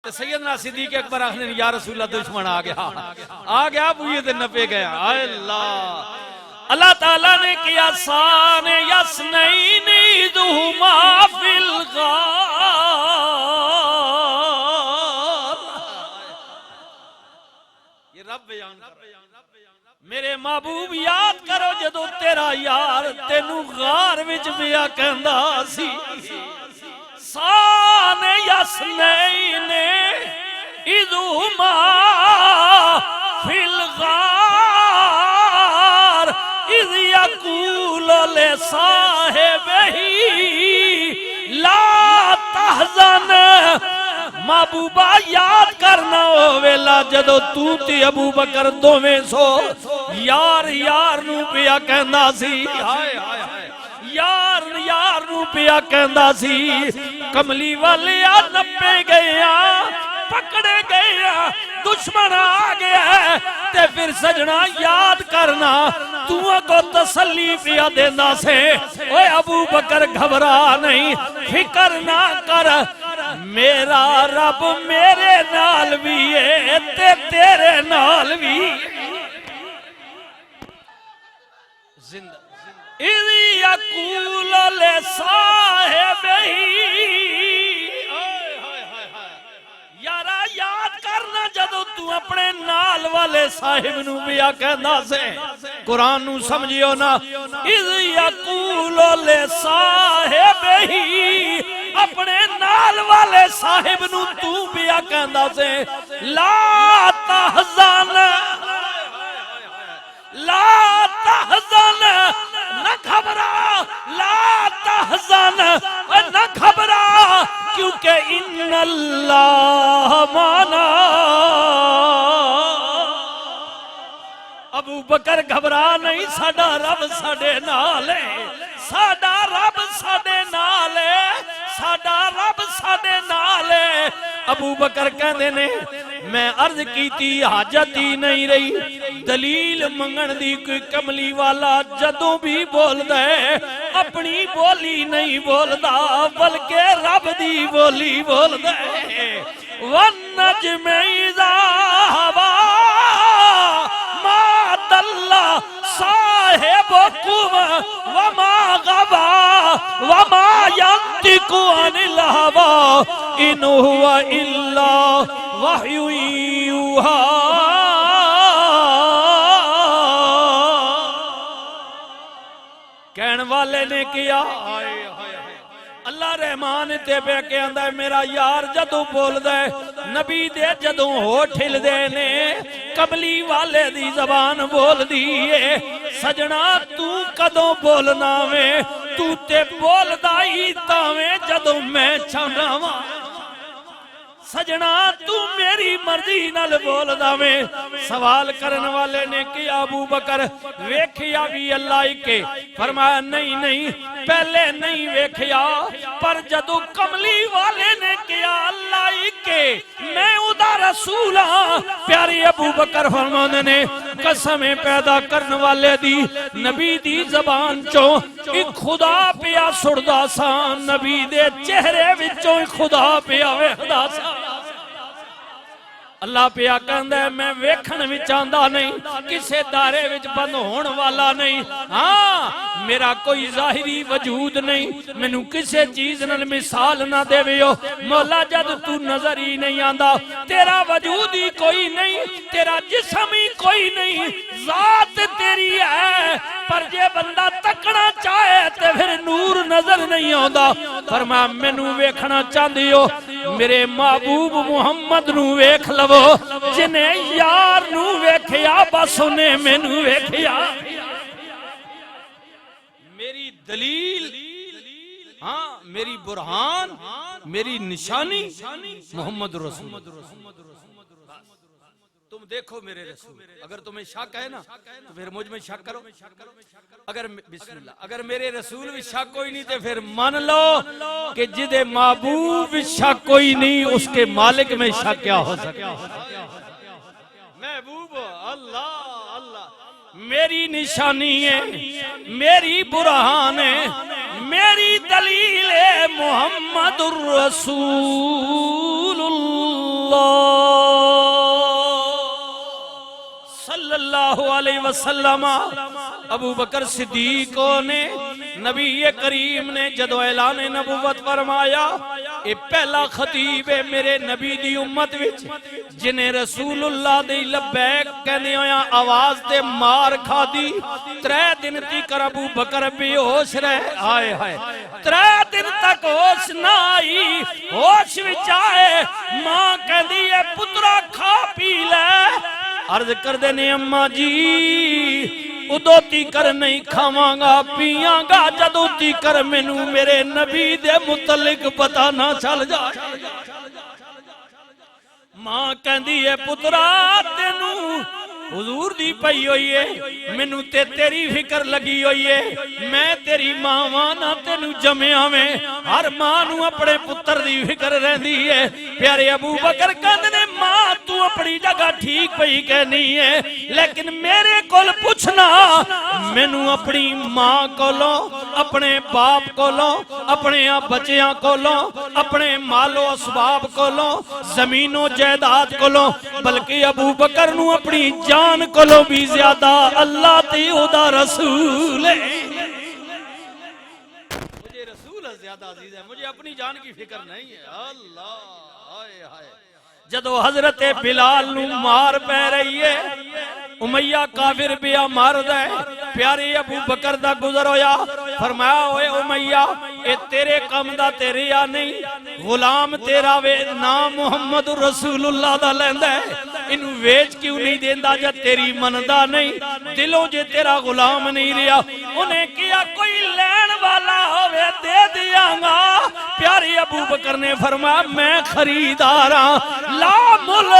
تے سیدنا صدیق اکبر آخنے یا رسول اللہ دشمن آ گیا بوئے دے نپے گیا آئے اللہ تعالیٰ نے کیا سان یسنین ذہما فی الغار یہ رب بیان کر میرے محبوب یاد کرو جدو تیرا یار تینو غار وچ بیا کہندا سی سان یسنین ذہما فی الغار اذ یقول لصاحبہ لا تحزن محبوبہ یاد کرنا ویلا جدو تو تے ابو بکر دوویں سو یار نو پیا کہندا سی یار نو پیا کہندا سی کملی والے نپے گیا پکڑے گیا دشمن آ گیا تے پھر سجنا یاد کرنا تو کو تسلی پیا دینا سے اوے ابو بکر گھبرا نہیں فکر نہ کر میرا رب میرے نال بھی ہے تے تیرے نال بھی زندہ اذ یقول لصاحبہ یارا یاد کرنا جدو تو اپنے نال والے صاحب نو بیا کہندا سے قرآن نو سمجھیو نا اذ یقول لصاحبہ اپنے نال والے صاحب نو تو بیا کہندا سے لا تحزن نہ گھبرا لا تحزن نہ گھبرا کیونکہ ان اللہ معنا ابو بکر گھبرا نہیں ساڈا رب ساڈے نال ہے ساڈا رب ساڈے نال ہے ساڈا رب ساڈے نال ہے ابو بکر کہندے نے میں عرض کیتی حاجت ہی نہیں رہی دلیل منگن دی کوئی کملی والا جدوں بھی بول دے اپنی بولی نہیں بولدا بلکہ رب دی بولی بول دے والنجم اذا ہوا ما ضل صاحبکم وما غوا وما ينطق عن الهوى ان هو الا وحی یوحی کہن والے نے کیا اللہ رحمان تے پہ کہ آندہ ہے میرا یار جدوں بول دے نبی دے جدوں ہوٹھ ہل دے نے کملی والے دی زبان بول دیئے سجنا تو کدوں بولنا میں تو تے بول دائی تاویں جدوں میں چھانا ماں سجنا تو میری مرضی نال بول داویں سوال کرن والے نے کیا ابو بکر ویکھیا بھی اللہ کے فرمایا نہیں پہلے نہیں ویکھیا پر جدو کملی والے نے کیا اللہ کے میں ادا رسول ہاں پیاری ابو بکر فرمانے نے قسمیں پیدا کرن والے دی نبی دی زبان چوں ایک خدا پیا سڑدا سا نبی دے چہرے وچوں ایک خدا پیا ویکھدا سا اللہ پیا کہندا ہے میں ویکھن وچ آندا نہیں کسے دارے وچ بند ہون والا نہیں ہاں میرا کوئی ظاہری وجود نہیں مینوں کسے چیز نال مثال نہ دیویو مولا جد تو نظر ہی نہیں آندا تیرا وجود ہی کوئی نہیں تیرا جسم ہی کوئی نہیں ذات تیری ہے پر جے بندہ تکنا چاہے تے پھر نور نظر نہیں آندا فرمایا مینوں ویکھنا چاہندیو میرے محبوب محمد نو ویکھ لو جنہیں یار نو ویکھیا بس انہیں مینوں ویکھیا میری دلیل ہاں میری برہان میری نشانی محمد رسول تم دیکھو میرے رسول اگر تمہیں شک ہے نا تو پھر مجھ میں شک کرو اگر بسم اللہ اگر میرے رسول بھی شک کوئی نہیں تو پھر مان لو کہ جدے معبود شک کوئی نہیں اس کے مالک میں شک کیا ہو سکتا محبوب اللہ میری نشانی ہے میری برہان ہے میری دلیل محمد الرسول اللہ صلی اللہ علیہ وسلم ابو بکر صدیق نے نبی کریم نے جدو اعلان نبوت فرمایا اے پہلا خطیب ہے میرے نبی دی امت وچ جنہیں رسول اللہ دی لبیک کہنے ہویا آواز تے مار کھا دی 3 دن تک ابو بکر بے ہوش رہے آئے ہائے 3 دن تک ہوش نہ آئی ہوش وچ آئے ماں کہہ دی اے پترا کھا پی لے عرض کر دینے اماں جی ادو تیکر نہیں کھاواں گا پیاں گا جدو تیکر مینوں میرے نبی دے متعلق پتہ نہ چل جائے ماں کہندی ہے پترا تینوں حضور دی پئی ہوئی ہے مینوں تے تیری فکر لگی ہوئی ہے میں تیری ماں وانا تینوں جمیا میں ہر ماں نوں اپنے پتر دی فکر رہندی ہے پیارے ابو بکر کہندے نے ماں تو اپنی جگہ ٹھیک پئی کہنی ہے لیکن میرے کول پوچھنا مینوں اپنی ماں کولوں اپنے باپ کولوں اپنے بچیاں کولوں اپنے مال و اسباب کولوں زمین و جائیداد کولوں بلکہ ابو بکر نوں اپنی جان کولوں بھی زیادہ اللہ تے اودا رسول ہے مجھے رسول زیادہ عزیز ہے مجھے اپنی جان کی فکر نہیں ہے اللہ ہائے ہائے جدو حضرت بلال نو مار پہ رہی ہے امیہ کافر بیا مار دے پیارے ابو بکر دا گزر ہویا فرمایا ہوئے امیہ اے تیرے کم دا تیرے یا نہیں غلام تیرا نام محمد رسول اللہ دا لیندہ ہے انہوں ویج کیوں نہیں دیندہ جا تیری مندہ نہیں دلوں جے تیرا غلام نہیں رہا انہیں کیا کوئی لین والا ہوئے دے دیا گا پیارے ابو بکر نے فرمایا میں خریدارا لا مل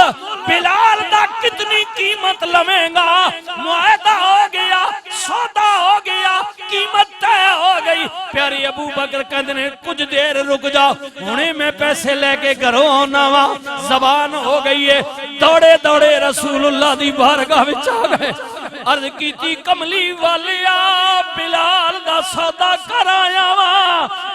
بلال دا کتنی قیمت لمیں گا معاہدہ ہو گیا سودا ہو گیا قیمت طے ہو گئی پیاری ابو بکر کہندے کچھ دیر رک جا انہیں میں پیسے لے کے گھروں ہونا وا زبان ہو گئی ہے دوڑے دوڑے رسول اللہ دی بارگاہ وچ آ گئے عرض کیتی کملی والیا بلال دا سودا کرایا وا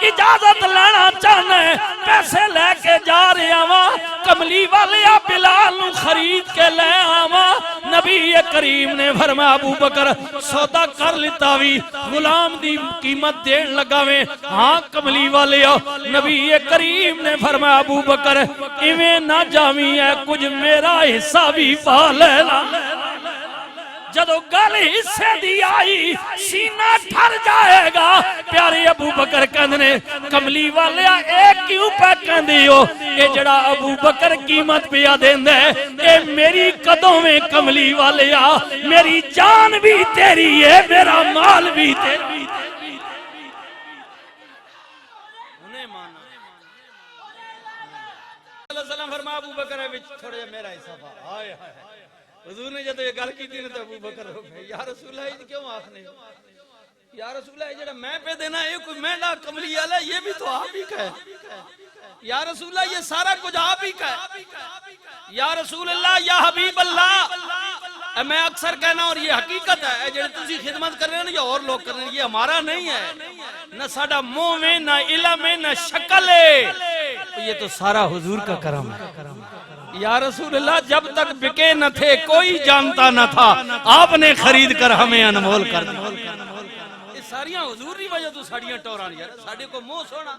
اجازت لینا چاہنے پیسے لے کے جا رہا وا کملی والیا بلال نو خرید کے لے آوا نبی کریم نے فرمایا ابو بکر سودا کر لیتا بھی غلام دی قیمت دین لگاویں ہاں کملی والیا نبی کریم نے فرمایا ابو بکر ایویں نہ جاویں ہے کچھ میرا حصہ بھی پا لینا جدو گل حصے دی آئی سینہ ٹھر جائے گا پیارے ابو بکر کہندے کملی والیا ایک کیوں پہ کہندی ہو اے جڑا ابو بکر قیمت پیا دیندے اے میری قدوں میں کملی والیا میری جان بھی تیری ہے میرا مال بھی تیری انہیں مانا اللہ علیہ وسلم فرمایا ابو بکر ہے تھوڑے میرا حصہ پا آئے ہائے حضور نے جب یہ گل کی تھی تو ابو بکر ہو گئے یا رسول اللہ کیوں آخنے یا رسول اللہ جڑا میں پہ دینا ہے کوئی میں نہ کملی والا یہ بھی تو آپ ہی کا ہے یا رسول اللہ یہ سارا کچھ آپ ہی کا ہے یا رسول اللہ یا حبیب اللہ میں اکثر کہنا اور یہ حقیقت ہے جڑے تسی خدمت کر رہے ہیں یا اور لوگ کر رہے ہیں یہ ہمارا نہیں ہے نہ ساڑا منہ میں نہ علم میں نہ شکل ہے یہ تو سارا حضور کا کرم ہے یا رسول اللہ جب تک بکے نہ تھے کوئی جانتا نہ تھا آپ نے خرید کر ہمیں انمول کر دیا یہ ساریاں حضور نہیں وجہ تو ساڑیاں ٹورانی ہے ساڑی کو منہ سونا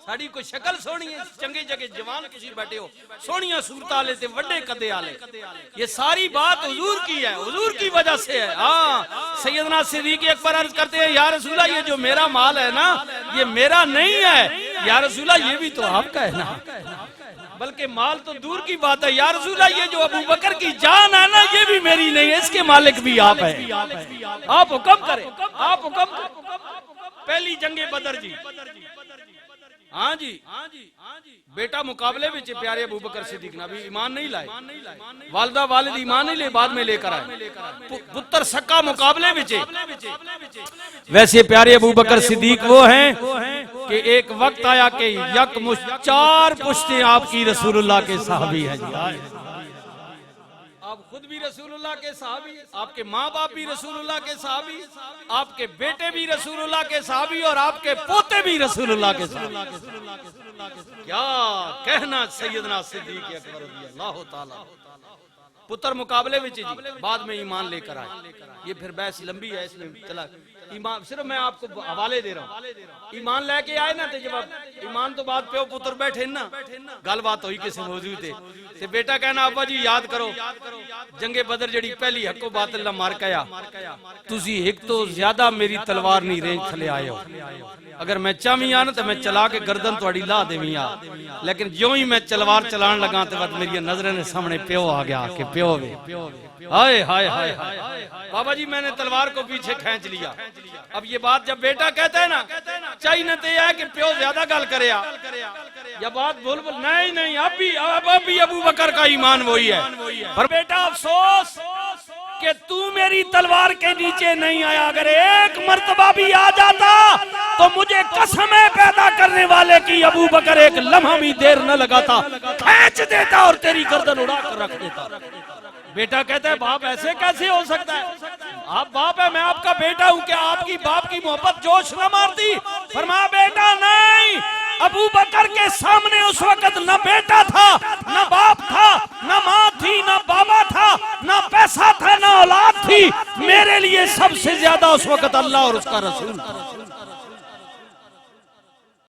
ساڑی کو شکل سونی ہے چنگے جگہ جوان کسی بیٹھے ہو سونیاں صورت آلے تھے وڈے قدے آلے یہ ساری بات حضور کی ہے حضور کی وجہ سے ہے ہاں سیدنا صدیق اکبر عرض کرتے ہیں یا رسول اللہ یہ جو میرا مال ہے نا یہ میرا نہیں ہے یا رسول اللہ یہ بھی تو آپ کا ہے نا بلکہ مال تو دور کی بات ہے یا رسول اللہ یہ جو ابو بکر کی جان ہے نا یہ بھی میری نہیں ہے اس کے مالک بھی آپ ہے آپ حکم کریں آپ حکم کریں پہلی جنگ بدر جی ہاں جی بیٹا مقابلے میں پیارے ابو بکر صدیق نے ابھی ایمان نہیں لائے والدہ والد ایمان نہیں لے بعد میں لے کر آئے پتر سکا مقابلے میں ویسے پیارے ابو بکر صدیق وہ ہیں کہ ایک وقت آیا کہ یک مشت 4 پشتیں آپ کی رسول اللہ کے صحابی ہیں آپ خود بھی رسول اللہ کے صحابی، آپ کے ماں باپ بھی رسول اللہ کے صحابی، آپ کے بیٹے بھی رسول اللہ کے صحابی، اور آپ کے پوتے بھی رسول اللہ کے صحابی۔ کیا کہنا سیدنا صدیق اکبر رضی اللہ تعالی۔ پتر مقابلے میں جی بعد میں ایمان لے کر آئے، یہ پھر بحث لمبی ہے، اس میں چلا ایمان صرف میں آپ کو حوالے دے رہا ہوں۔ ایمان لے کے آئے نا تے جب ایمان تو بعد پیو پتر بیٹھے نا، گل بات ہوئی کسی موضوع تے بیٹا کہنا ابا جی یاد کرو جنگ بدر جڑی پہلی حق و باطل نہ مار کیا، تسی ایک تو زیادہ میری تلوار نہیں رینج تھلے آئے ہو، اگر میں چاہمی آنا تو میں چلا کے گردن توڑی لا دیویں آ، لیکن جو ہی میں تلوار چلان لگا تو بعد میری نظریں نے سامنے پیو آ گیا کہ پیو وے ہائے ہائے ہائے بابا جی میں نے تلوار کو پیچھے کھینچ لیا۔ اب یہ بات جب بیٹا کہتا ہے نا چاہیے نہ تے ہے کہ پیو زیادہ گل کرے یا بات بول بول نہیں اب بھی ابو بکر کا ایمان وہی ہے۔ پر بیٹا افسوس کہ تو میری تلوار کے نیچے نہیں آیا، اگر ایک مرتبہ بھی آ جاتا تو مجھے قسم پیدا کرنے والے کی ابو بکر ایک لمحہ بھی دیر نہ لگاتا، کھینچ دیتا اور تیری گردن اڑا کر رکھ دیتا۔ بیٹا کہتا ہے باپ ایسے کیسے ہو سکتا ہے؟ آپ باپ ہے، میں آپ کا بیٹا ہوں، کہ آپ کی باپ کی محبت جوش نہ مارتی؟ فرمایا بیٹا نہیں، ابو بکر کے سامنے اس وقت نہ بیٹا تھا، نہ باپ تھا، نہ ماں تھی، نہ بابا تھا، نہ پیسہ تھا، نہ اولاد تھی، میرے لیے سب سے زیادہ اس وقت اللہ اور اس کا رسول تھا۔